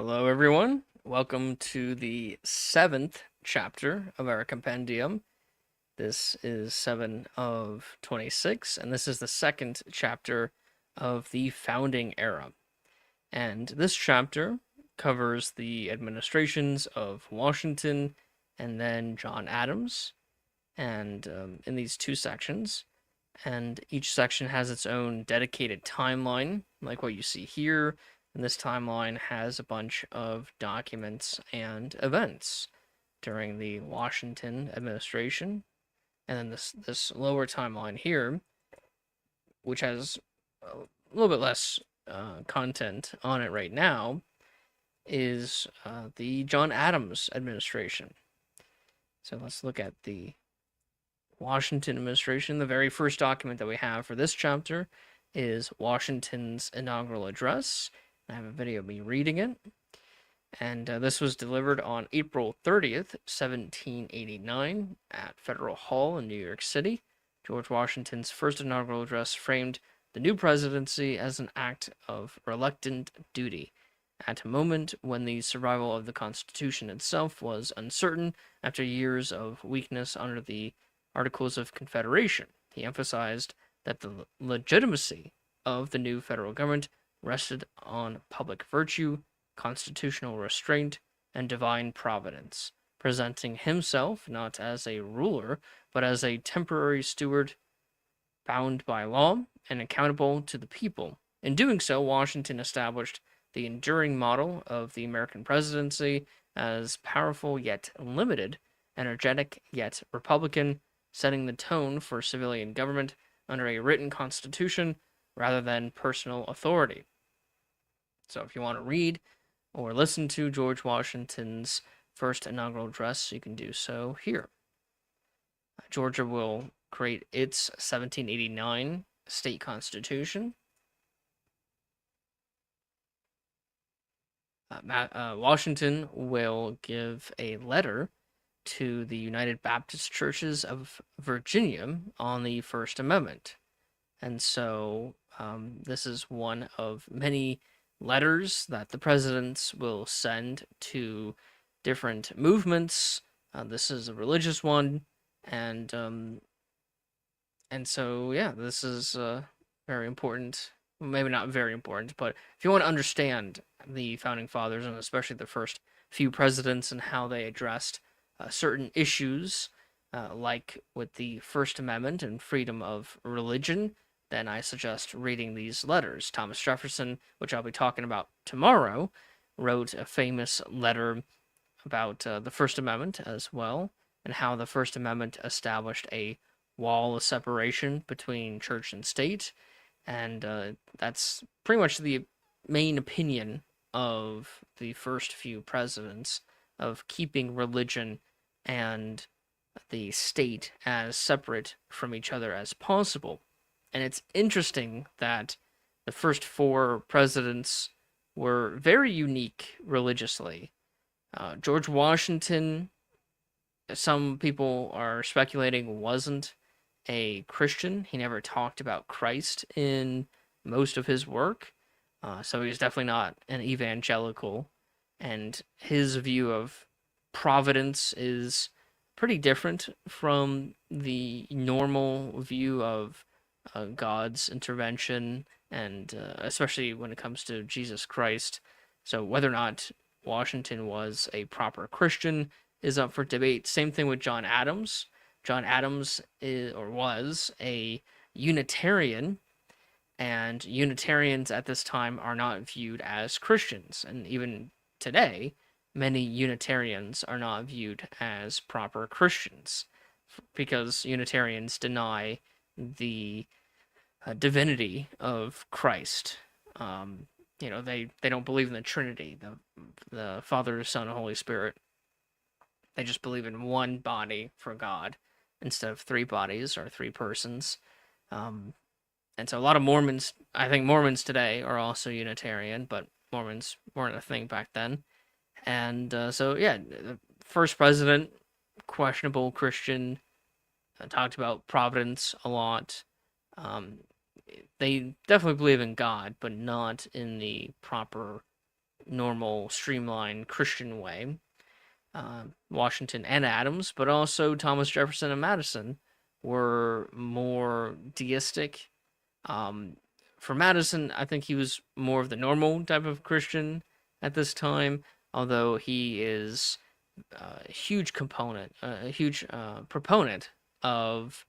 Hello, everyone. Welcome to the seventh chapter of our compendium. This is 7 of 26, and this is the second chapter of the founding era. And this chapter covers the administrations of Washington and then John Adams, and in these two sections. And each section has its own dedicated timeline, like what you see here. And this timeline has a bunch of documents and events during the Washington administration. And then this lower timeline here, which has a little bit less content on it right now, is the John Adams administration. So let's look at the Washington administration. The very first document that we have for this chapter is Washington's inaugural address. I have a video of me reading it. And this was delivered on April 30th, 1789, at Federal Hall in New York City. George Washington's first inaugural address framed the new presidency as an act of reluctant duty at a moment when the survival of the Constitution itself was uncertain after years of weakness under the Articles of Confederation. He emphasized that the legitimacy of the new federal government rested on public virtue, constitutional restraint, and divine providence, presenting himself not as a ruler, but as a temporary steward bound by law and accountable to the people. In doing so, Washington established the enduring model of the American presidency as powerful yet limited, energetic yet republican, setting the tone for civilian government under a written constitution rather than personal authority. So if you want to read or listen to George Washington's first inaugural address, you can do so here. Georgia will create its 1789 state constitution. Washington will give a letter to the United Baptist Churches of Virginia on the First Amendment. And so this is one of many letters that the presidents will send to different movements. This is a religious one, and so yeah, this is very important. Maybe not very important, but if you want to understand the founding fathers and especially the first few presidents and how they addressed certain issues, like with the First Amendment and freedom of religion, then I suggest reading these letters. Thomas Jefferson, which I'll be talking about tomorrow, wrote a famous letter about the First Amendment as well, and how the First Amendment established a wall of separation between church and state. And that's pretty much the main opinion of the first few presidents, of keeping religion and the state as separate from each other as possible. And it's interesting that the first four presidents were very unique religiously. George Washington, some people are speculating, wasn't a Christian. He never talked about Christ in most of his work. So he's definitely not an evangelical. And his view of providence is pretty different from the normal view of God's intervention, and especially when it comes to Jesus Christ. So whether or not Washington was a proper Christian is up for debate. Same thing with John Adams. John Adams was a Unitarian, and Unitarians at this time are not viewed as Christians. And even today, many Unitarians are not viewed as proper Christians because Unitarians deny the divinity of Christ. They don't believe in the Trinity, the Father, Son, and Holy Spirit. They just believe in one body for God instead of three bodies or three persons. And so a lot of Mormons, I think Mormons today are also Unitarian, but Mormons weren't a thing back then. And so, yeah, the first president, questionable Christian, talked about providence a lot. They definitely believe in God, but not in the proper normal, streamlined Christian way. Washington and Adams, but also Thomas Jefferson and Madison were more deistic. Um, for Madison, I think he was more of the normal type of Christian at this time, although he is a huge component, a huge proponent of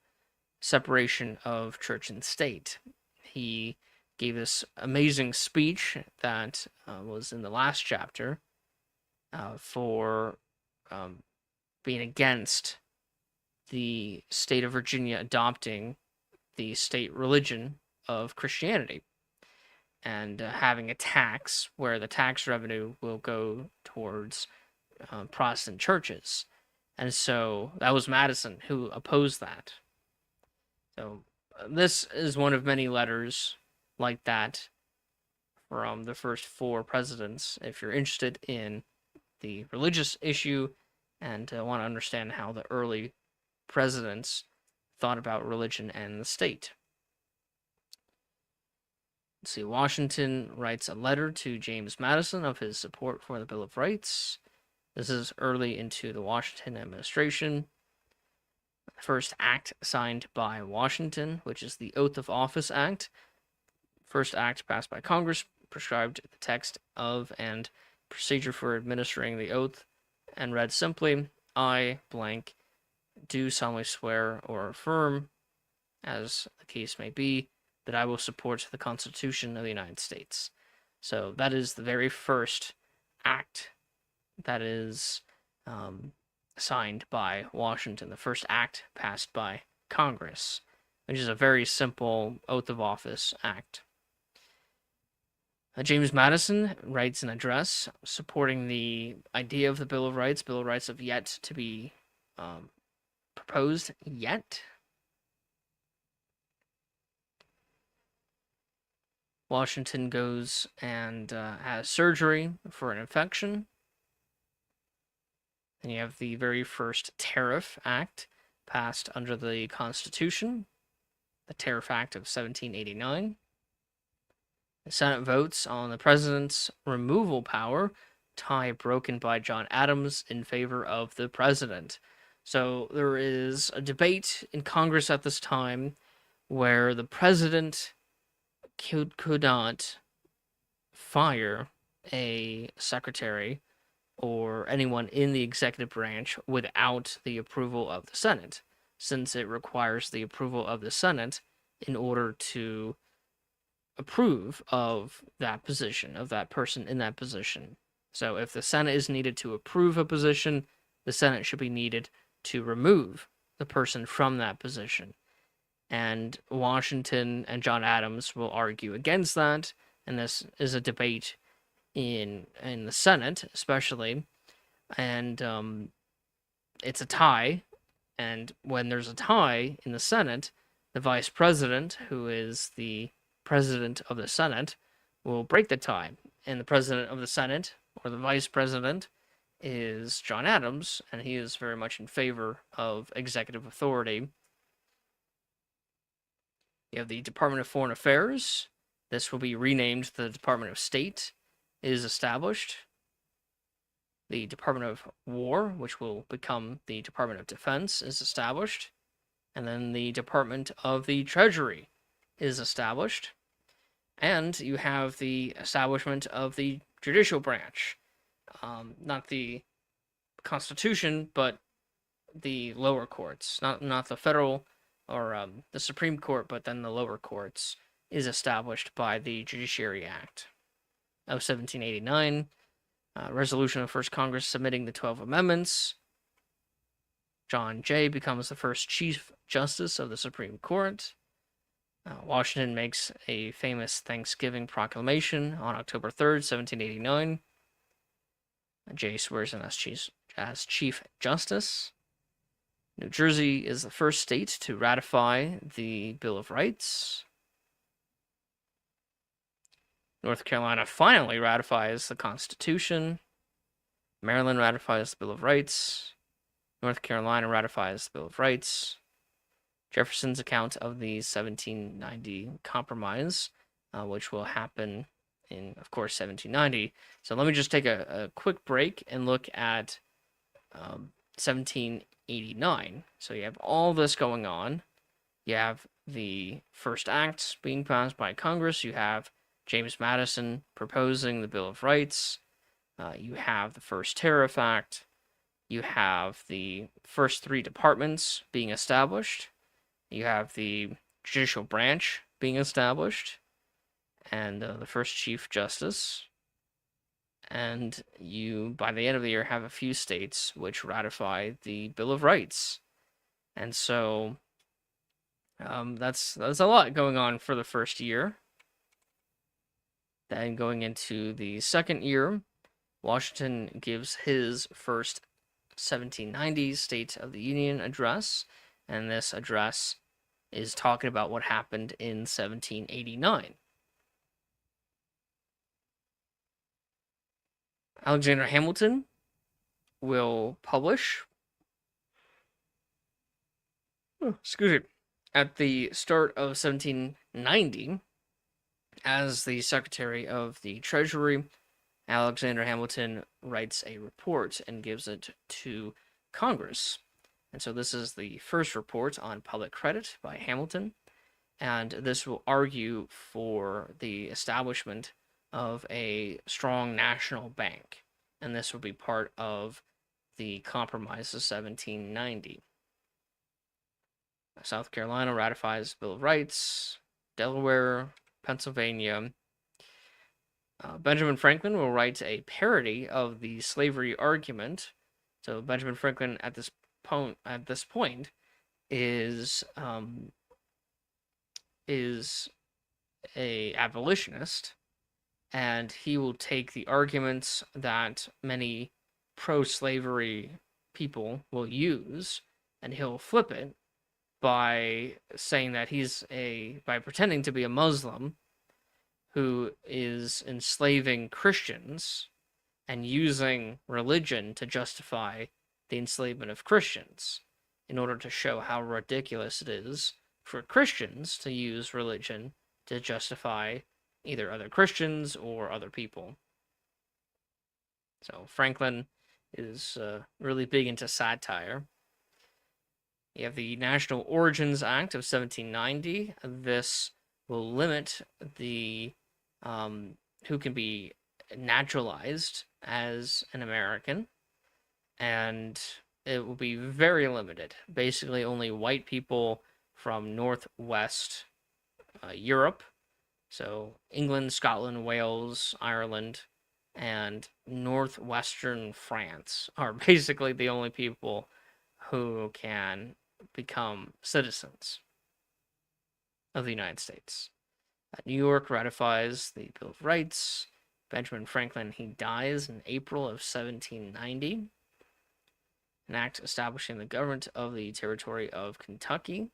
separation of church and state. He gave this amazing speech that was in the last chapter for um, being against the state of Virginia adopting the state religion of Christianity and having a tax where the tax revenue will go towards Protestant churches. And so that was Madison who opposed that. So this is one of many letters like that from the first four presidents. If you're interested in the religious issue and want to understand how the early presidents thought about religion and the state. Let's see, Washington writes a letter to James Madison of his support for the Bill of Rights. This is early into the Washington administration. First act signed by Washington, which is the Oath of Office Act. First act passed by Congress prescribed the text of and procedure for administering the oath and read simply, I blank do solemnly swear or affirm, as the case may be, that I will support the Constitution of the United States. So that is the very first act that is signed by Washington, the first act passed by Congress, which is a very simple oath of office act. James Madison writes an address supporting the idea of the Bill of Rights. Bill of Rights have yet to be proposed yet. Washington goes and has surgery for an infection. Then you have the very first Tariff Act passed under the Constitution, the Tariff Act of 1789. The Senate votes on the president's removal power, tie broken by John Adams in favor of the president. So there is a debate in Congress at this time where the president could not fire a secretary or anyone in the executive branch without the approval of the Senate, since it requires the approval of the Senate in order to approve of that position, of that person in that position. So if the Senate is needed to approve a position, the Senate should be needed to remove the person from that position. And Washington and John Adams will argue against that, and this is a debate in the Senate, especially, and it's a tie. And when there's a tie in the Senate, the vice president, who is the president of the Senate, will break the tie. And the president of the Senate, or the vice president, is John Adams, and he is very much in favor of executive authority. You have the Department of Foreign Affairs. This will be renamed the Department of State, is established. The Department of War, which will become the Department of Defense, is established. And then the Department of the Treasury is established. And you have the establishment of the judicial branch. Not the Constitution, but the lower courts. Not the federal or the Supreme Court, but then the lower courts is established by the Judiciary Act of 1789. Resolution of First Congress submitting the 12 amendments. John Jay becomes the first Chief Justice of the Supreme Court. Washington makes a famous Thanksgiving proclamation on October 3rd, 1789. Jay swears in as Chief Justice. New Jersey is the first state to ratify the Bill of Rights. North Carolina finally ratifies the Constitution. Maryland ratifies the Bill of Rights. North Carolina ratifies the Bill of Rights. Jefferson's account of the 1790 Compromise, which will happen in, of course, 1790. So let me just take a quick break and look at 1789. So you have all this going on. You have the first acts being passed by Congress. You have James Madison proposing the Bill of Rights. You have the first Tariff Act. You have the first three departments being established. You have the judicial branch being established, and the first Chief Justice. And you, by the end of the year, have a few states which ratify the Bill of Rights. And so that's a lot going on for the first year. Then going into the second year, Washington gives his first 1790 State of the Union address, and this address is talking about what happened in 1789. Alexander Hamilton will publish, at the start of 1790, as the Secretary of the Treasury. Alexander Hamilton writes a report and gives it to Congress. And so this is the first report on public credit by Hamilton, and this will argue for the establishment of a strong national bank, and this will be part of the Compromise of 1790. South Carolina ratifies the Bill of Rights, Delaware, Pennsylvania. Benjamin Franklin will write a parody of the slavery argument. So Benjamin Franklin at this point is a abolitionist, and he will take the arguments that many pro-slavery people will use, and he'll flip it by saying that by pretending to be a Muslim who is enslaving Christians and using religion to justify the enslavement of Christians, in order to show how ridiculous it is for Christians to use religion to justify either other Christians or other people. So Franklin is really big into satire. You have the National Origins Act of 1790. This will limit the who can be naturalized as an American, and it will be very limited. Basically, only white people from Northwest Europe, so England, Scotland, Wales, Ireland, and Northwestern France are basically the only people who can become citizens of the United States. New York ratifies the Bill of Rights. Benjamin Franklin, he dies in April of 1790. An act establishing the government of the territory of Kentucky.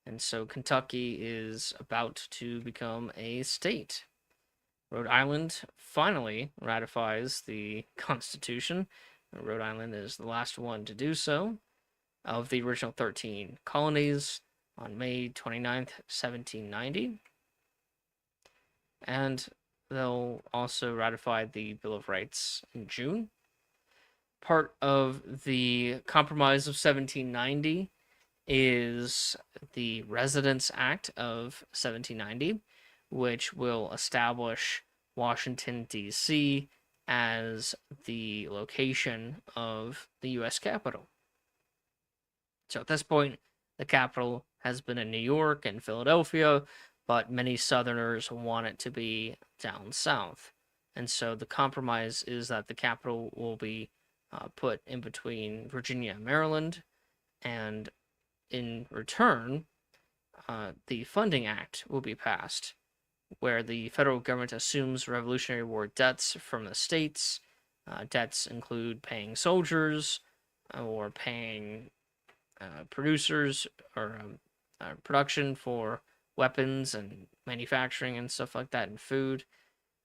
And so Kentucky is about to become a state. Rhode Island finally ratifies the Constitution. Rhode Island is the last one to do so, of the original 13 colonies, on May 29th, 1790. And they'll also ratify the Bill of Rights in June. Part of the Compromise of 1790 is the Residence Act of 1790, which will establish Washington, D.C. as the location of the U.S. Capitol. So at this point, the capital has been in New York and Philadelphia, but many Southerners want it to be down south. And so the compromise is that the capital will be put in between Virginia and Maryland, and in return, the Funding Act will be passed, where the federal government assumes Revolutionary War debts from the states. Debts include paying soldiers or paying producers or production for weapons and manufacturing and stuff like that, and food.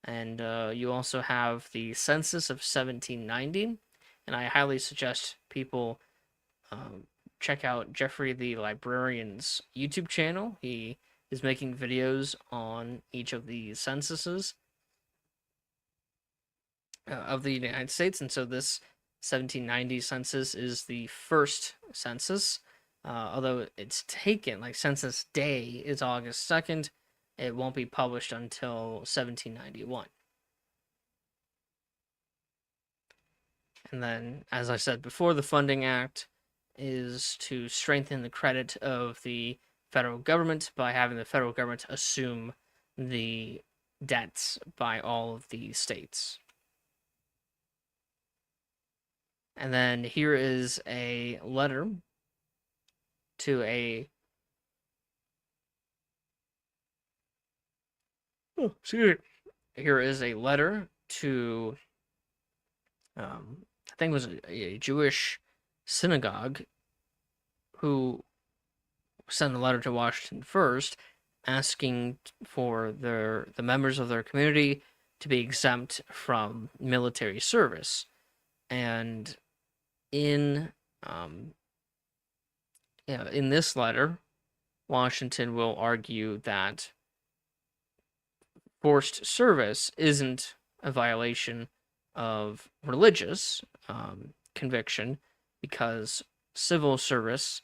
And you also have the Census of 1790, and I highly suggest people check out Jeffrey the Librarian's YouTube channel. He is making videos on each of the censuses, of the United States, and so this 1790 census is the first census. Although it's taken, like Census Day is August 2nd, it won't be published until 1791. And then, as I said before, the Funding Act is to strengthen the credit of the federal government by having the federal government assume the debts by all of the states. And then here is a letter to a here is a letter to I think it was a Jewish synagogue who sent a letter to Washington first asking for the members of their community to be exempt from military service. And in in this letter, Washington will argue that forced service isn't a violation of religious conviction because civil service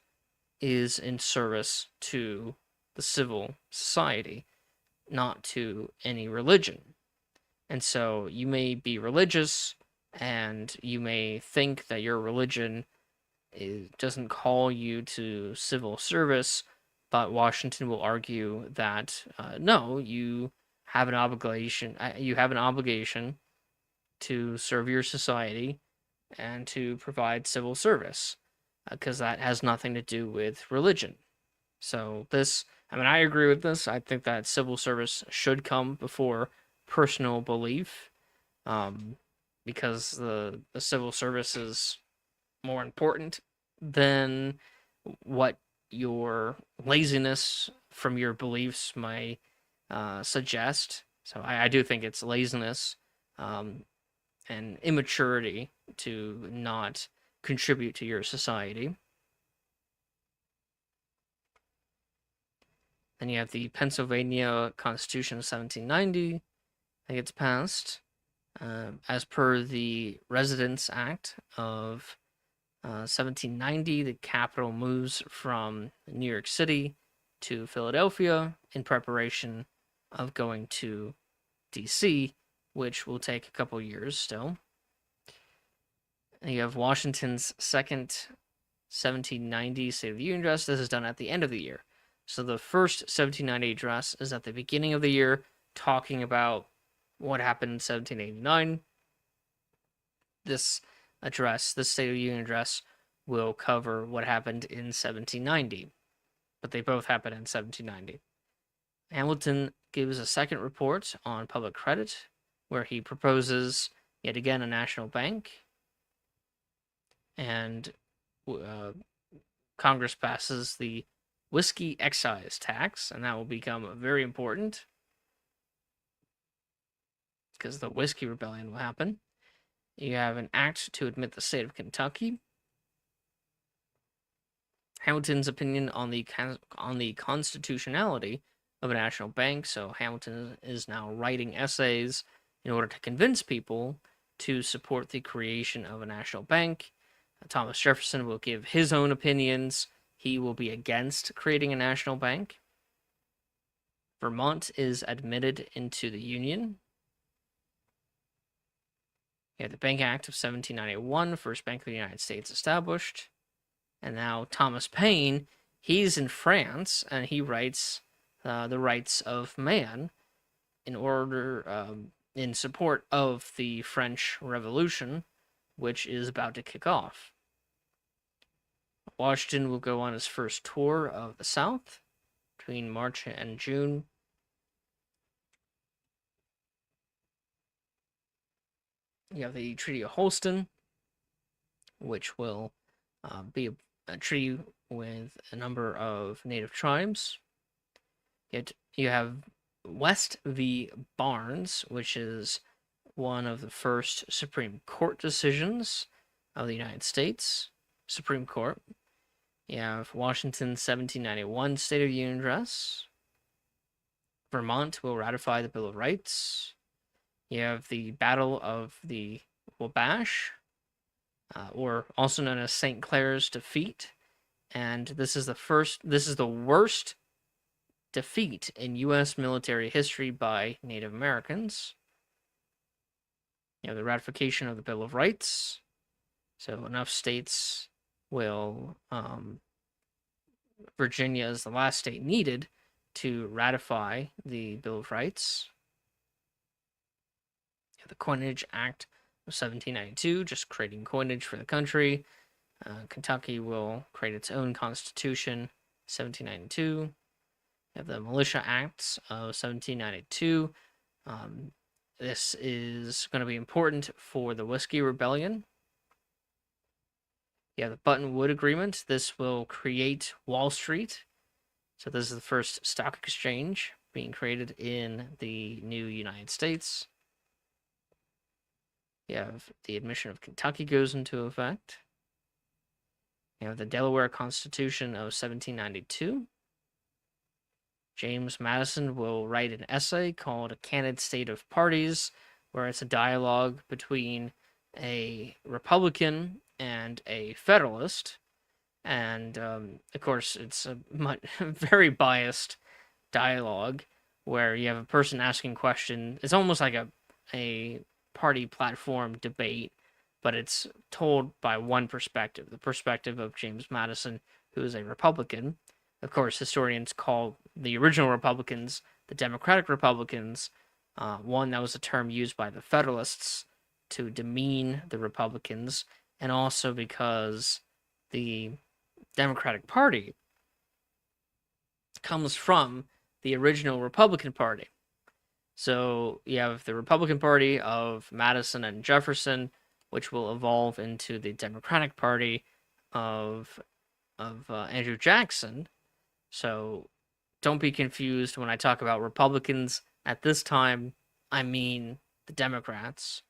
is in service to the civil society, not to any religion. And so you may be religious and you may think that your religion doesn't call you to civil service, but Washington will argue that no, you have an obligation. You have an obligation to serve your society and to provide civil service, because that has nothing to do with religion. So this, I mean, I agree with this. I think that civil service should come before personal belief, because the civil service is more important than what your laziness from your beliefs might suggest. So I do think it's laziness and immaturity to not contribute to your society. Then you have the Pennsylvania Constitution of 1790 that gets passed. As per the Residence Act of 1790, the capital moves from New York City to Philadelphia in preparation of going to D.C., which will take a couple years still. And you have Washington's second 1790 State of the Union address. This is done at the end of the year. So the first 1790 address is at the beginning of the year, talking about what happened in 1789. This address, this State of the Union address, will cover what happened in 1790. But they both happen in 1790. Hamilton gives a second report on public credit, where he proposes, yet again, a national bank. And Congress passes the whiskey excise tax, and that will become very important because the whiskey rebellion will happen. You have an act to admit the state of Kentucky. Hamilton's opinion on the constitutionality of a national bank. So Hamilton is now writing essays in order to convince people to support the creation of a national bank. Thomas Jefferson will give his own opinions. He will be against creating a national bank. Vermont is admitted into the Union. You have the Bank Act of 1791, first Bank of the United States established. And now Thomas Paine, he's in France, and he writes the Rights of Man in order, in support of the French Revolution, which is about to kick off. Washington will go on his first tour of the South between March and June. You have the Treaty of Holston, which will be a treaty with a number of native tribes. Yet you have West v. Barnes, which is one of the first Supreme Court decisions of the United States Supreme Court. You have Washington's 1791 State of the Union address. Vermont will ratify the Bill of Rights. You have the Battle of the Wabash, or also known as St. Clair's defeat, and this is the worst defeat in U.S. military history by Native Americans. You have the ratification of the Bill of Rights, so enough states will. Virginia is the last state needed to ratify the Bill of Rights. The Coinage Act of 1792, just creating coinage for the country. Kentucky will create its own constitution, 1792. You have the Militia Acts of 1792. This is going to be important for the Whiskey Rebellion. You have the Button Wood Agreement. This will create Wall Street. So this is the first stock exchange being created in the new United States. You have the admission of Kentucky goes into effect. You have the Delaware Constitution of 1792. James Madison will write an essay called A Candid State of Parties, where it's a dialogue between a Republican and a Federalist. And, of course, it's a very biased dialogue where you have a person asking questions. It's almost like a party platform debate, but it's told by one perspective, the perspective of James Madison, who is a Republican. Of course, historians call the original Republicans the Democratic Republicans. One, that was a term used by the Federalists to demean the Republicans, and also because the Democratic Party comes from the original Republican Party. So you have the Republican Party of Madison and Jefferson, which will evolve into the Democratic Party of Andrew Jackson. So don't be confused when I talk about Republicans. At this time, I mean the Democrats.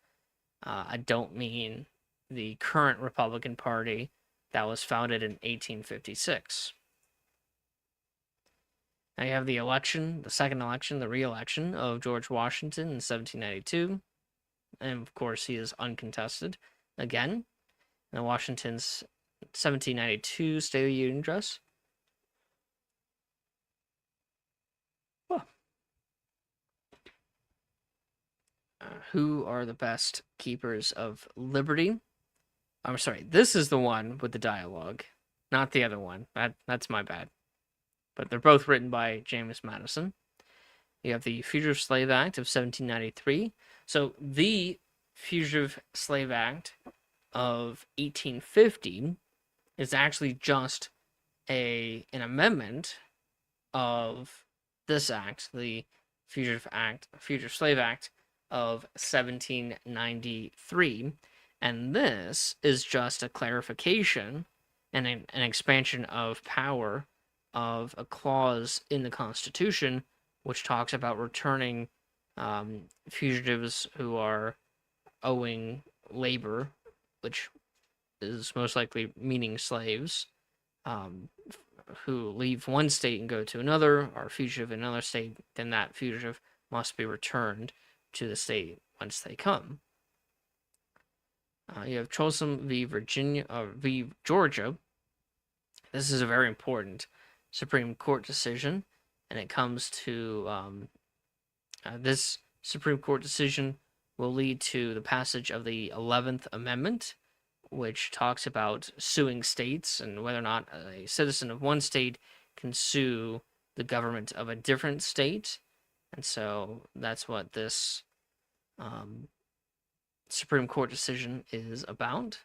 I don't mean the current Republican Party that was founded in 1856. Now you have the election, the second election, the re-election of George Washington in 1792. And of course, he is uncontested again. And Washington's 1792 State of the Union address. Who are the best keepers of liberty? I'm sorry, this is the one with the dialogue, not the other one. That's my bad. But they're both written by James Madison. You have the Fugitive Slave Act of 1793. So the Fugitive Slave Act of 1850 is actually just an amendment of this act, the Fugitive Slave Act of 1793, and this is just a clarification and an expansion of power of a clause in the Constitution which talks about returning fugitives who are owing labor, which is most likely meaning slaves, who leave one state and go to another, are fugitive in another state, then that fugitive must be returned to the state whence they come. You have Cholsom v. Georgia. This is a very important Supreme Court decision, and it comes to this Supreme Court decision will lead to the passage of the 11th Amendment, which talks about suing states and whether or not a citizen of one state can sue the government of a different state. And so that's what this Supreme Court decision is about.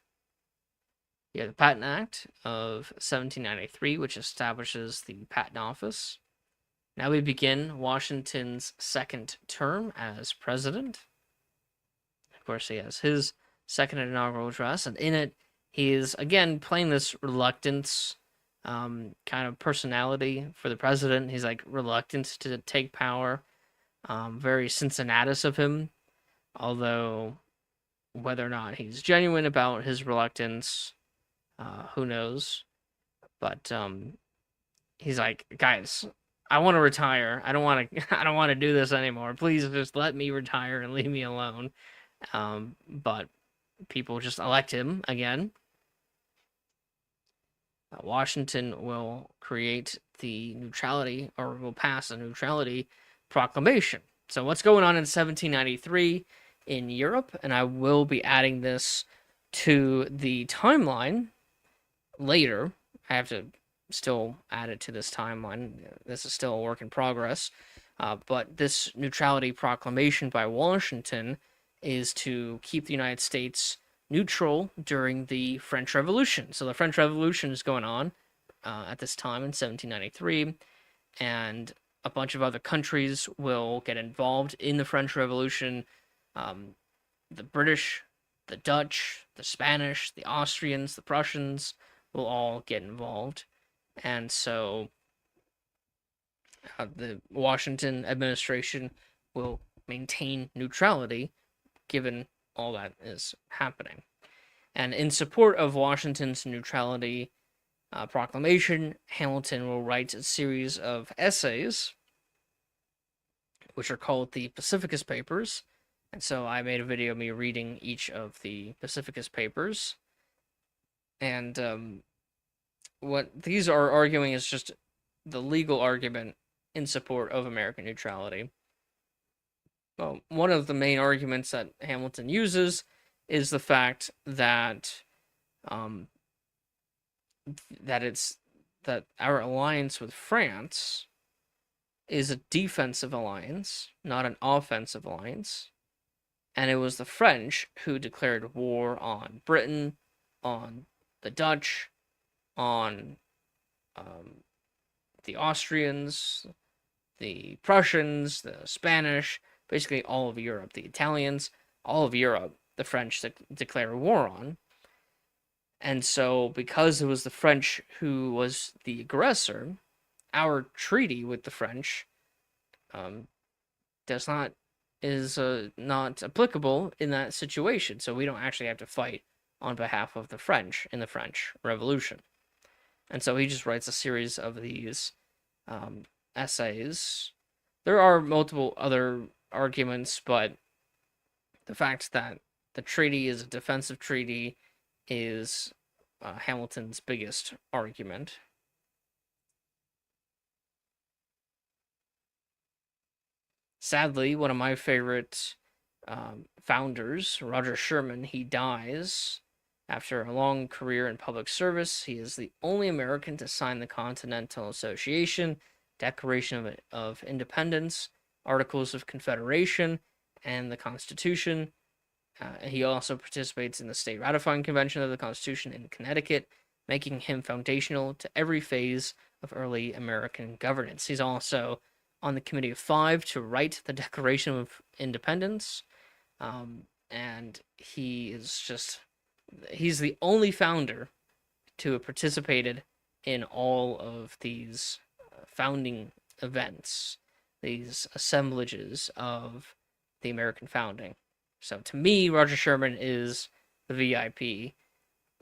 You have the Patent Act of 1793, which establishes the Patent Office. Now we begin Washington's second term as president. Of course, he has his second inaugural address, and in it, he is, again, playing this reluctance kind of personality for the president. He's, like, reluctant to take power. Very Cincinnatus of him, although whether or not he's genuine about his reluctance, who knows? But he's like, guys, I want to retire. I don't want to. I don't want to do this anymore. Please just let me retire and leave me alone. But people just elect him again. Washington will create the neutrality, or will pass a neutrality proclamation. So what's going on in 1793 in Europe? And I will be adding this to the timeline later. I have to still add it to this timeline. This is still a work in progress. But this neutrality proclamation by Washington is to keep the United States neutral during the French Revolution. So the French Revolution is going on at this time in 1793, and a bunch of other countries will get involved in the French Revolution. The British, the Dutch, the Spanish, the Austrians, the Prussians will all get involved. And so the Washington administration will maintain neutrality given all that is happening. And in support of Washington's neutrality proclamation, Hamilton will write a series of essays, which are called the Pacificus Papers. And so I made a video of me reading each of the Pacificus Papers. And what these are arguing is just the legal argument in support of American neutrality. Well, one of the main arguments that Hamilton uses is the fact that that our alliance with France is a defensive alliance, not an offensive alliance, and it was the French who declared war on Britain, on the Dutch, on the Austrians, the Prussians, the Spanish, basically all of Europe, the Italians, all of Europe, the French declare war on. And so, because it was the French who was the aggressor, our treaty with the French is not applicable in that situation. So we don't actually have to fight on behalf of the French in the French Revolution. And so he just writes a series of these essays. There are multiple other arguments, but the fact that the treaty is a defensive treaty is Hamilton's biggest argument. Sadly, one of my favorite founders, Roger Sherman, he dies after a long career in public service. He is the only American to sign the Continental Association, Declaration of Independence, Articles of Confederation, and the Constitution. He also participates in the state ratifying convention of the Constitution in Connecticut, making him foundational to every phase of early American governance. He's also on the Committee of Five to write the Declaration of Independence, and he's the only founder to have participated in all of these founding events, these assemblages of the American founding. So to me, Roger Sherman is the VIP,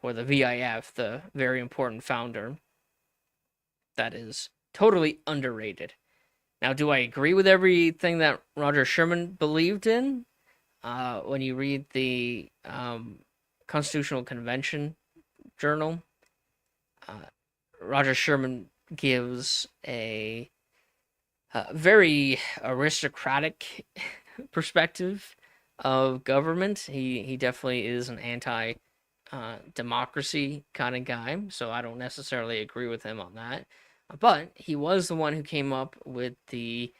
or the VIF, the very important founder that is totally underrated. Now, do I agree with everything that Roger Sherman believed in? When you read the Constitutional Convention journal, Roger Sherman gives a very aristocratic perspective of government. He definitely is an anti-democracy kind of guy, so I don't necessarily agree with him on that. But he was the one who came up with the,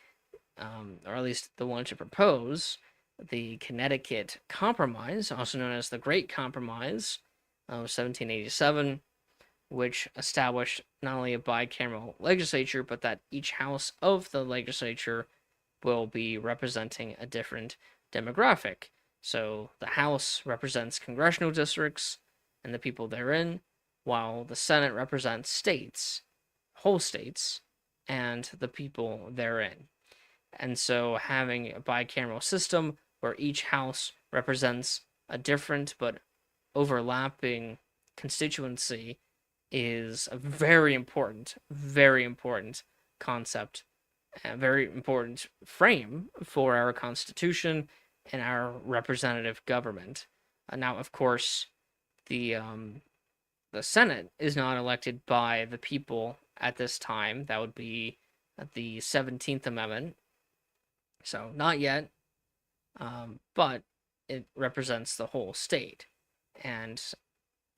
or at least the one to propose, the Connecticut Compromise, also known as the Great Compromise of 1787, which established not only a bicameral legislature, but that each house of the legislature will be representing a different demographic. So the House represents congressional districts and the people therein, while the Senate represents states, whole states, and the people therein. And so having a bicameral system where each house represents a different but overlapping constituency is a very important concept a very important frame for our Constitution and our representative government. Now, of course, the Senate is not elected by the people at this time. That would be the 17th Amendment. So, not yet, but it represents the whole state and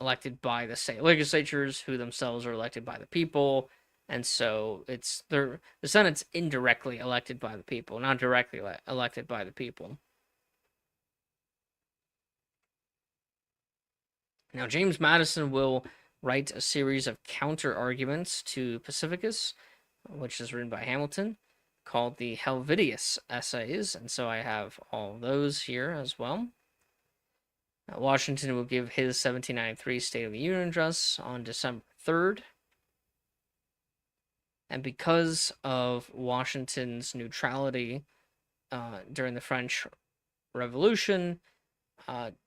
elected by the state legislatures, who themselves are elected by the people. And so the Senate's indirectly elected by the people, not directly elected by the people. Now, James Madison will write a series of counter arguments to Pacificus, which is written by Hamilton, called the Helvidius Essays, and so I have all those here as well. Washington will give his 1793 State of the Union address on December 3rd. And because of Washington's neutrality during the French Revolution,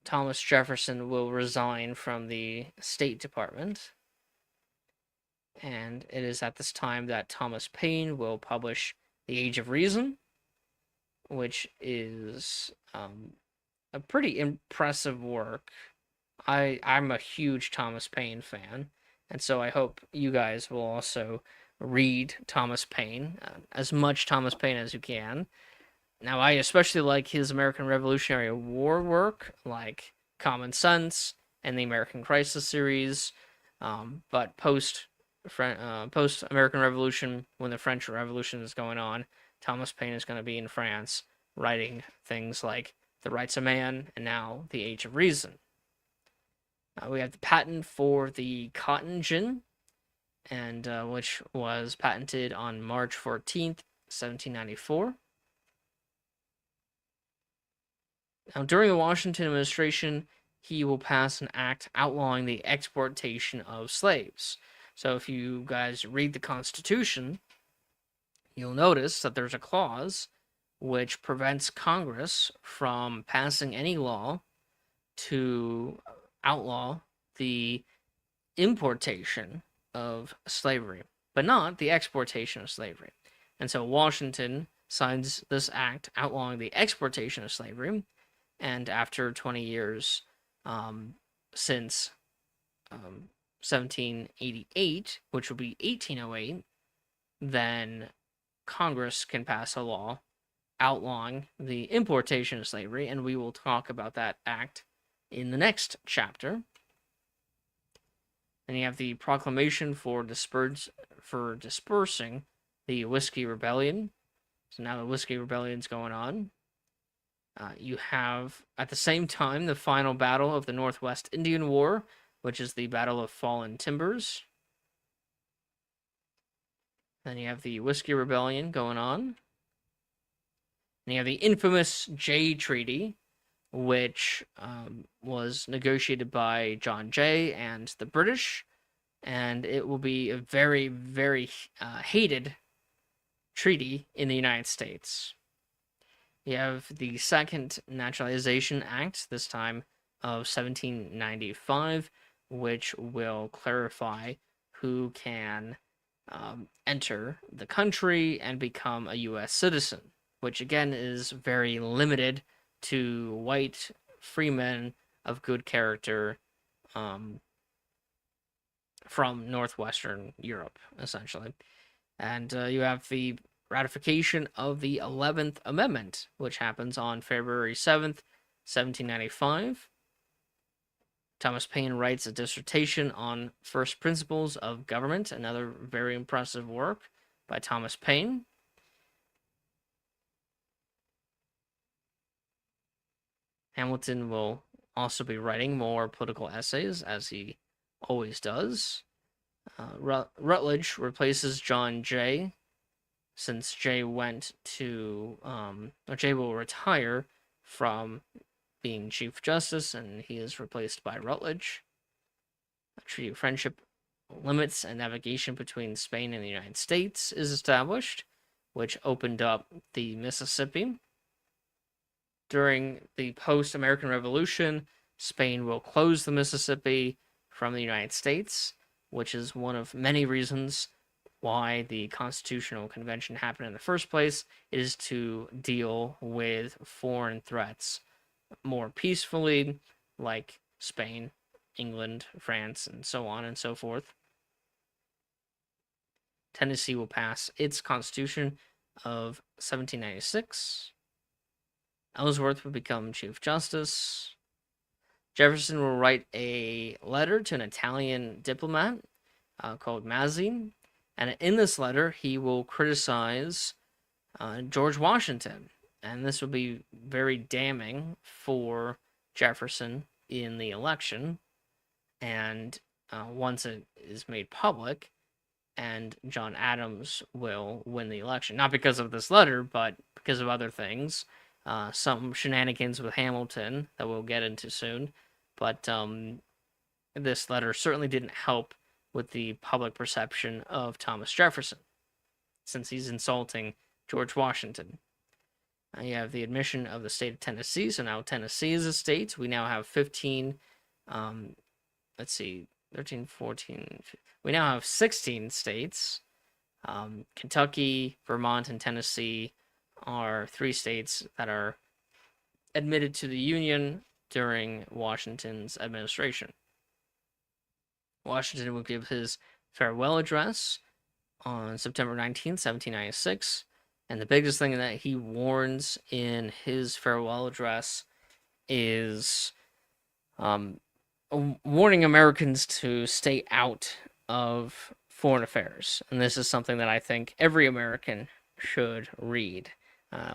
Thomas Jefferson will resign from the State Department. And it is at this time that Thomas Paine will publish The Age of Reason, which is a pretty impressive work. I'm a huge Thomas Paine fan, and so I hope you guys will also read Thomas Paine, as much Thomas Paine as you can. Now, I especially like his American Revolutionary War work, like Common Sense and the American Crisis series, but post American Revolution, when the French Revolution is going on, Thomas Paine is going to be in France writing things like The Rights of Man and now The Age of Reason. We have the patent for the cotton gin, and which was patented on March 14th, 1794. Now, during the Washington administration, he will pass an act outlawing the exportation of slaves. So if you guys read the Constitution, you'll notice that there's a clause which prevents Congress from passing any law to outlaw the importation of slavery, but not the exportation of slavery. And so Washington signs this act outlawing the exportation of slavery, and after 20 years since 1788, which will be 1808, then Congress can pass a law outlawing the importation of slavery, and we will talk about that act in the next chapter. Then you have the proclamation for dispersing the Whiskey Rebellion. So now the Whiskey Rebellion's going on. You have, at the same time, the final battle of the Northwest Indian War, which is the Battle of Fallen Timbers. Then you have the Whiskey Rebellion going on. And you have the infamous Jay Treaty, which was negotiated by John Jay and the British, and it will be a very, very hated treaty in the United States. You have the Second Naturalization Act, this time of 1795, which will clarify who can enter the country and become a U.S. citizen, which again is very limited to white freemen of good character from northwestern Europe, essentially. And you have the ratification of the 11th Amendment, which happens on February 7th, 1795. Thomas Paine writes a dissertation on first principles of government, another very impressive work by Thomas Paine. Hamilton will also be writing more political essays, as he always does. Rutledge replaces John Jay, since Jay Jay will retire from being Chief Justice, and he is replaced by Rutledge. A treaty of friendship, limits, and navigation between Spain and the United States is established, which opened up the Mississippi. During the post-American Revolution, Spain will close the Mississippi from the United States, which is one of many reasons why the Constitutional Convention happened in the first place. It is to deal with foreign threats more peacefully, like Spain, England, France, and so on and so forth. Tennessee will pass its Constitution of 1796. Ellsworth will become Chief Justice. Jefferson will write a letter to an Italian diplomat called Mazzini, and in this letter, he will criticize George Washington, and this will be very damning for Jefferson in the election. And once it is made public, and John Adams will win the election, not because of this letter, but because of other things, some shenanigans with Hamilton that we'll get into soon. But this letter certainly didn't help with the public perception of Thomas Jefferson, since he's insulting George Washington. You have the admission of the state of Tennessee, so now Tennessee is a state. We now have 15, 13, 14, we now have 16 states. Kentucky, Vermont, and Tennessee are 3 states that are admitted to the Union during Washington's administration. Washington will give his farewell address on September 19th, 1796, and the biggest thing that he warns in his farewell address is warning Americans to stay out of foreign affairs. And this is something that I think every American should read,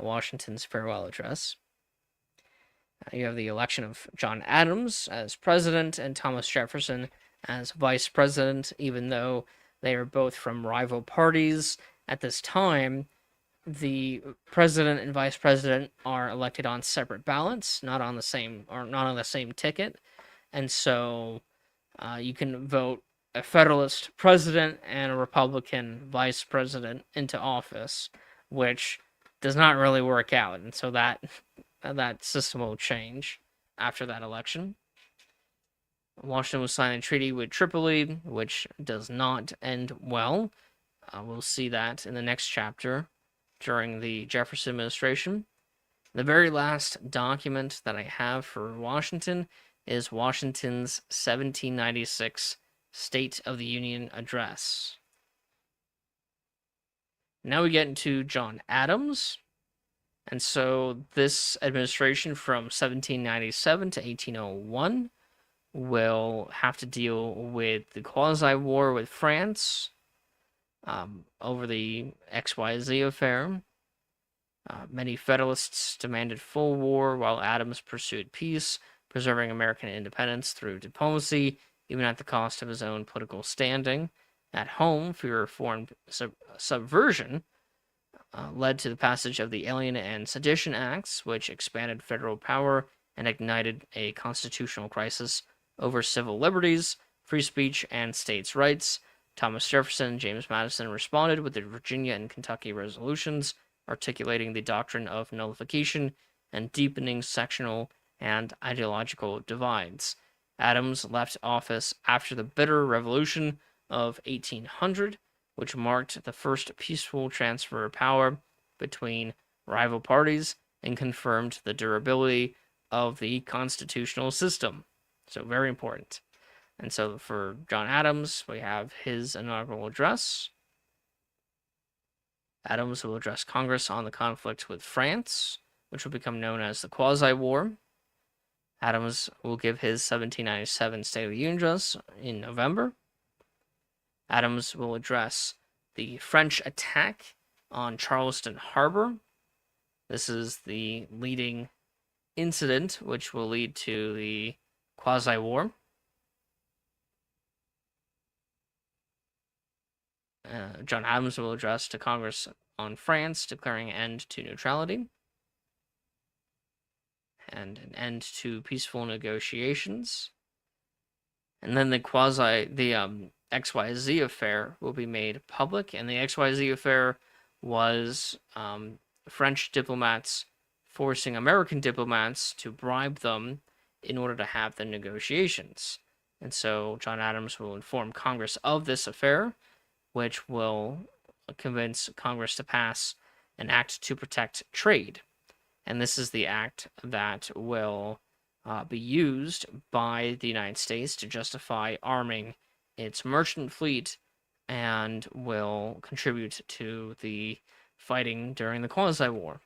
Washington's farewell address. You have the election of John Adams as president and Thomas Jefferson as vice president, even though they are both from rival parties. At this time, the president and vice president are elected on separate ballots, not on the same ticket. And so you can vote a Federalist president and a Republican vice president into office, which does not really work out. And so that system will change after that election. Washington will sign a treaty with Tripoli, which does not end well. We'll see that in the next chapter during the Jefferson administration. The very last document that I have for Washington is Washington's 1796 State of the Union Address. Now we get into John Adams. And so this administration from 1797 to 1801 will have to deal with the quasi-war with France over the XYZ affair. Many Federalists demanded full war, while Adams pursued peace, preserving American independence through diplomacy, even at the cost of his own political standing. At home, fear of foreign subversion led to the passage of the Alien and Sedition Acts, which expanded federal power and ignited a constitutional crisis over civil liberties, free speech, and states' rights. Thomas Jefferson and James Madison responded with the Virginia and Kentucky resolutions, articulating the doctrine of nullification and deepening sectional and ideological divides. Adams left office after the bitter revolution of 1800, which marked the first peaceful transfer of power between rival parties and confirmed the durability of the constitutional system. So very important. And so for John Adams, we have his inaugural address. Adams will address Congress on the conflict with France, which will become known as the Quasi-War. Adams will give his 1797 State of the Union address in November. Adams will address the French attack on Charleston Harbor. This is the leading incident which will lead to the Quasi-War. John Adams will address to Congress on France, declaring an end to neutrality and an end to peaceful negotiations. And then the XYZ affair will be made public, and the XYZ affair was French diplomats forcing American diplomats to bribe them in order to have the negotiations. And so John Adams will inform Congress of this affair, which will convince Congress to pass an act to protect trade. And this is the act that will be used by the United States to justify arming its merchant fleet and will contribute to the fighting during the Quasi-War.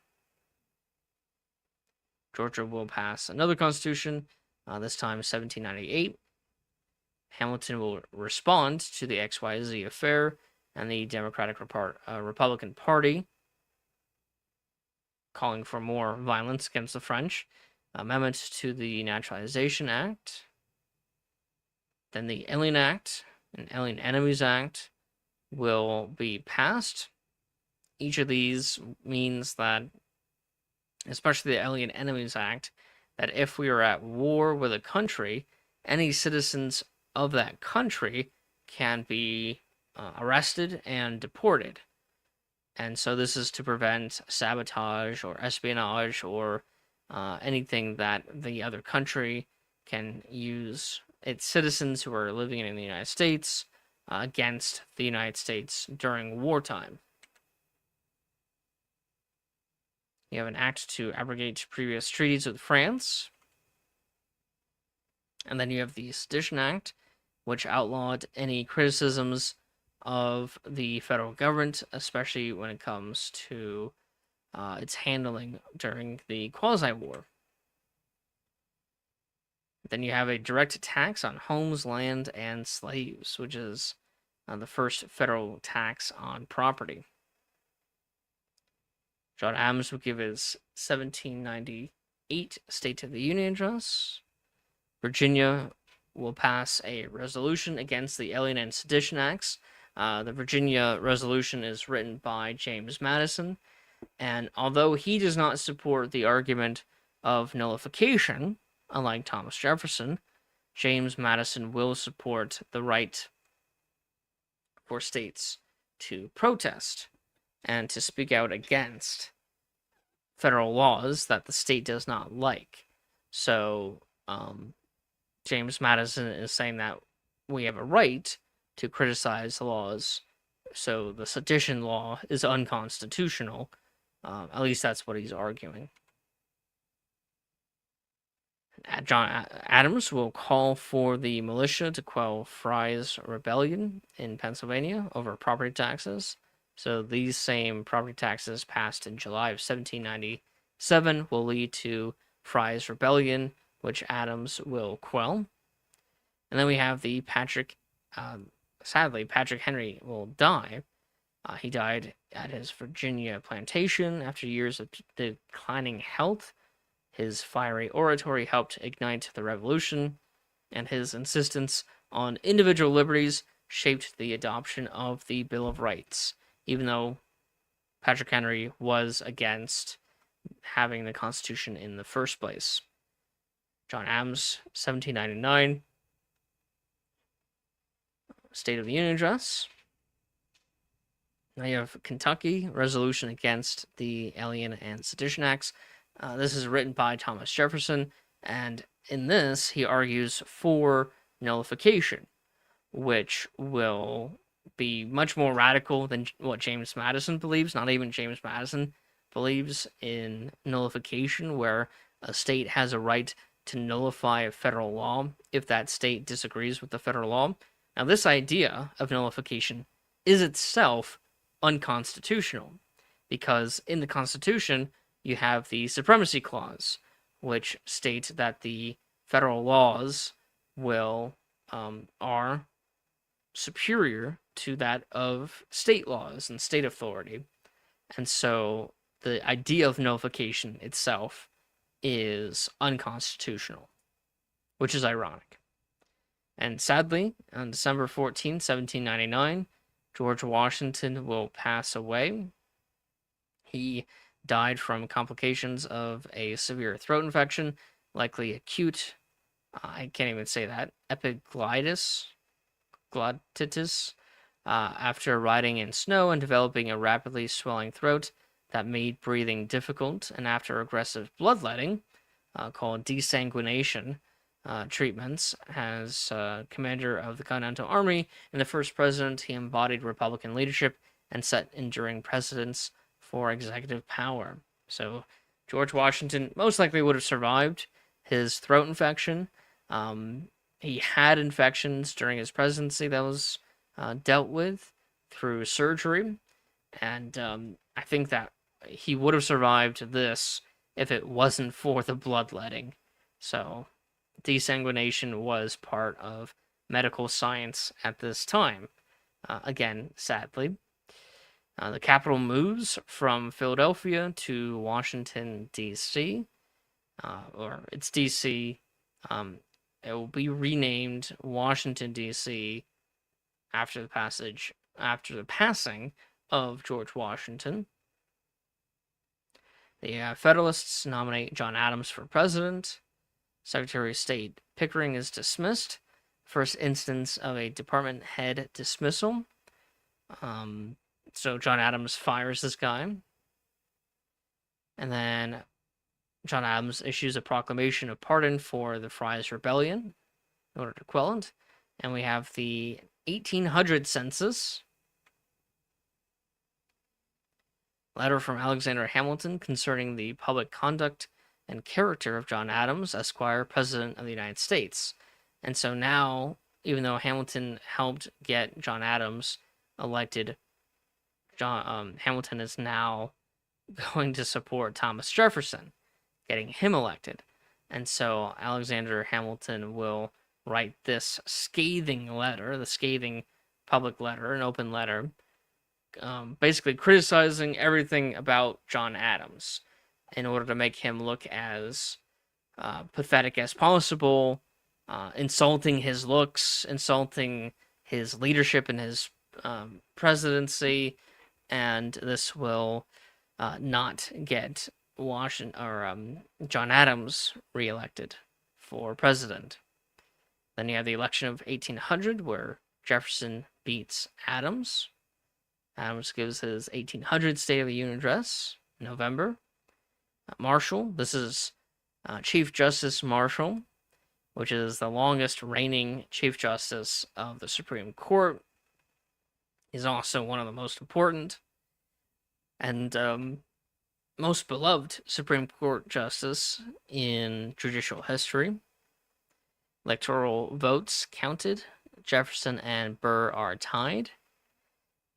Georgia will pass another constitution, this time 1798. Hamilton will respond to the XYZ affair and the Republican Party, calling for more violence against the French. Amendments to the Naturalization Act. Then the Alien Act and Alien Enemies Act will be passed. Each of these means that, especially the Alien Enemies Act, that if we are at war with a country, any citizens of that country can be arrested and deported. And so this is to prevent sabotage or espionage or anything that the other country can use its citizens who are living in the United States against the United States during wartime. You have an act to abrogate previous treaties with France. And then you have the Sedition Act, which outlawed any criticisms of the federal government, especially when it comes to its handling during the Quasi-War. Then you have a direct tax on homes, land, and slaves, which is the first federal tax on property. John Adams will give his 1798 State of the Union address. Virginia will pass a resolution against the Alien and Sedition Acts. The Virginia resolution is written by James Madison, and although he does not support the argument of nullification, unlike Thomas Jefferson, James Madison will support the right for states to protest and to speak out against federal laws that the state does not like. So, James Madison is saying that we have a right to criticize the laws, so the sedition law is unconstitutional. At least that's what he's arguing. John Adams will call for the militia to quell Fry's rebellion in Pennsylvania over property taxes. So these same property taxes passed in July of 1797 will lead to Fry's rebellion, which Adams will quell. And then we have the sadly, Patrick Henry will die. He died at his Virginia plantation after years of declining health. His fiery oratory helped ignite the revolution, and his insistence on individual liberties shaped the adoption of the Bill of Rights, even though Patrick Henry was against having the Constitution in the first place. John Adams, 1799, State of the Union Address. Now you have Kentucky, resolution against the Alien and Sedition Acts. This is written by Thomas Jefferson, and in this, he argues for nullification, which will be much more radical than what James Madison believes. Not even James Madison believes in nullification, where a state has a right to nullify a federal law if that state disagrees with the federal law. Now, this idea of nullification is itself unconstitutional, because in the Constitution, you have the Supremacy Clause, which states that the federal laws are superior to that of state laws and state authority. And so the idea of nullification itself is unconstitutional, which is ironic. And sadly, on December 14, 1799, George Washington will pass away. He died from complications of a severe throat infection, likely acute, I can't even say that, epiglottitis, after riding in snow and developing a rapidly swelling throat that made breathing difficult, and after aggressive bloodletting, called desanguination, treatments as commander of the Continental Army and the first president. He embodied Republican leadership and set enduring precedents for executive power. So George Washington most likely would have survived his throat infection. He had infections during his presidency that was dealt with through surgery, and I think that he would have survived this if it wasn't for the bloodletting. So desanguination was part of medical science at this time. Again, sadly. The capital moves from Philadelphia to Washington, D.C., or it's D.C. It will be renamed Washington, D.C. after the passing of George Washington. The Federalists nominate John Adams for president. Secretary of State Pickering is dismissed. First instance of a department head dismissal. So John Adams fires this guy. And then John Adams issues a proclamation of pardon for the Friars Rebellion in order to quell it. And we have the 1800 census. Letter from Alexander Hamilton concerning the public conduct and character of John Adams, Esquire, President of the United States. And so now, even though Hamilton helped get John Adams elected, Hamilton is now going to support Thomas Jefferson, getting him elected. And so Alexander Hamilton will write this scathing letter, the scathing public letter, an open letter, basically criticizing everything about John Adams in order to make him look as pathetic as possible, insulting his looks, insulting his leadership and his presidency, and this will not get John Adams reelected for president. Then you have the election of 1800, where Jefferson beats Adams. Adams gives his 1800 State of the Union address in November. Marshall, this is Chief Justice Marshall, which is the longest reigning Chief Justice of the Supreme Court. He's also one of the most important and most beloved Supreme Court justice in judicial history. Electoral votes counted. Jefferson and Burr are tied.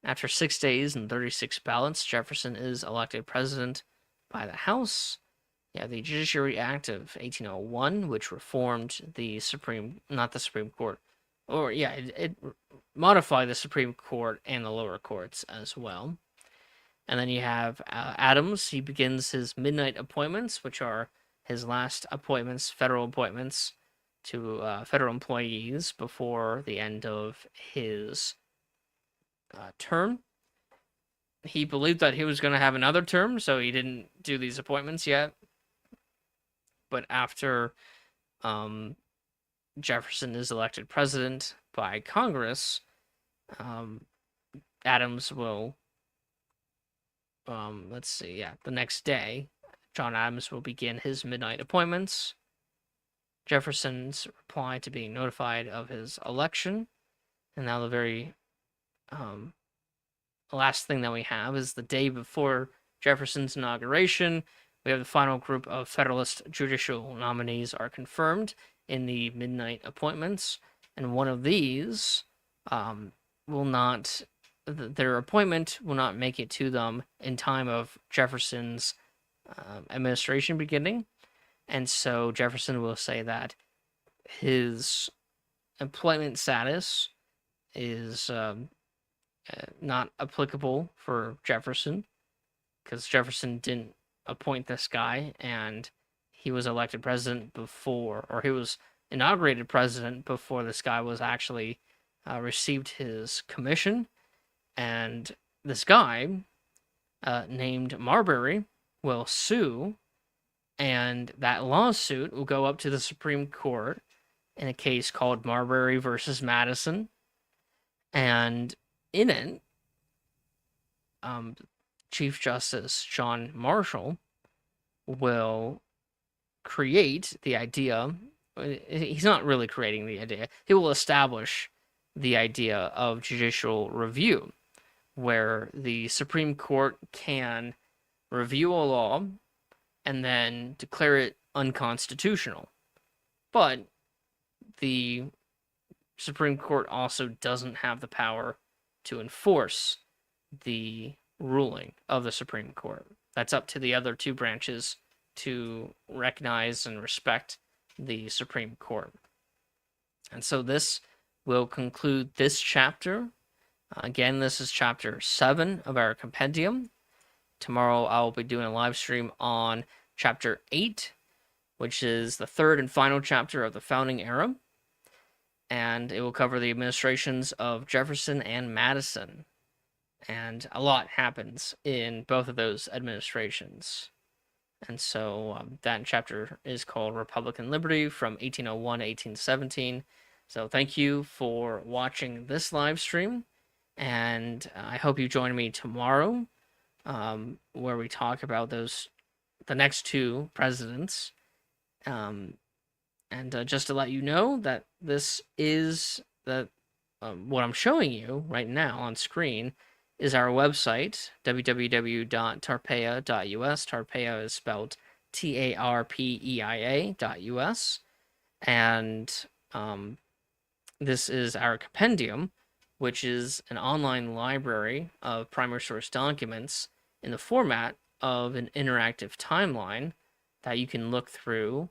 After 6 days and 36 ballots, Jefferson is elected president by the House. You have the Judiciary Act of 1801, which reformed the Supreme Court, it modified the Supreme Court and the lower courts as well. And then you have Adams. He begins his midnight appointments, which are his last appointments, federal appointments to federal employees before the end of his term. He believed that he was going to have another term, so he didn't do these appointments yet. But after Jefferson is elected president by Congress, Adams will, the next day, John Adams will begin his midnight appointments. Jefferson's reply to being notified of his election. And now the very last thing that we have is the day before Jefferson's inauguration. We have the final group of Federalist judicial nominees are confirmed in the midnight appointments, and one of these their appointment will not make it to them in time of Jefferson's administration beginning, and so Jefferson will say that his employment status is not applicable for Jefferson, because Jefferson didn't appoint this guy, and he was elected president before, or he was inaugurated president before this guy was actually received his commission. And this guy named Marbury will sue, and that lawsuit will go up to the Supreme Court in a case called Marbury versus Madison. And in it, Chief Justice John Marshall will create the idea he's not really creating the idea. He will establish the idea of judicial review, where the Supreme Court can review a law and then declare it unconstitutional. But the Supreme Court also doesn't have the power to enforce the ruling of the Supreme Court. That's up to the other two branches to recognize and respect the Supreme Court. And so this will conclude this chapter. Again, this is chapter 7 of our compendium. Tomorrow I'll be doing a live stream on chapter 8, which is the third and final chapter of the founding era. And it will cover the administrations of Jefferson and Madison. And a lot happens in both of those administrations. And so that chapter is called Republican Liberty from 1801 to 1817. So thank you for watching this live stream. And I hope you join me tomorrow, where we talk about the next two presidents. And just to let you know that this is what I'm showing you right now on screen is our website, www.tarpeia.us. Tarpeia is spelled TARPEIA.us. And this is our compendium, which is an online library of primary source documents in the format of an interactive timeline that you can look through.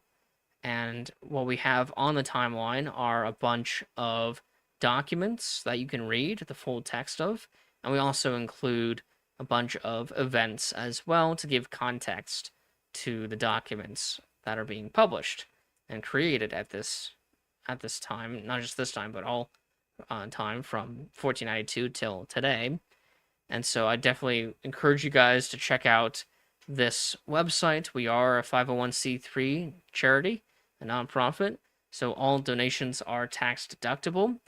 And what we have on the timeline are a bunch of documents that you can read the full text of. And we also include a bunch of events as well to give context to the documents that are being published and created at this time, not just this time, but all time from 1492 till today. And so I definitely encourage you guys to check out this website. We are a 501c3 charity, a nonprofit, so all donations are tax deductible.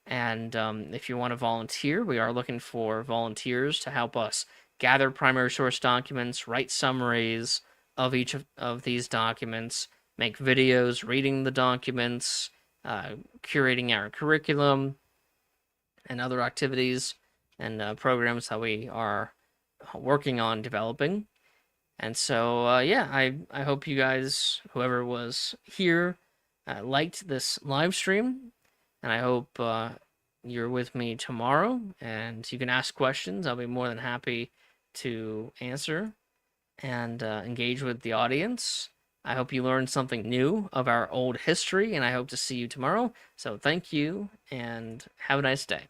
And if you want to volunteer, we are looking for volunteers to help us gather primary source documents, write summaries of each of these documents, make videos reading the documents, curating our curriculum, and other activities and programs that we are working on developing. And so, yeah, I hope you guys, whoever was here, liked this live stream. And I hope you're with me tomorrow, and you can ask questions. I'll be more than happy to answer and engage with the audience. I hope you learned something new of our old history, and I hope to see you tomorrow. So thank you, and have a nice day.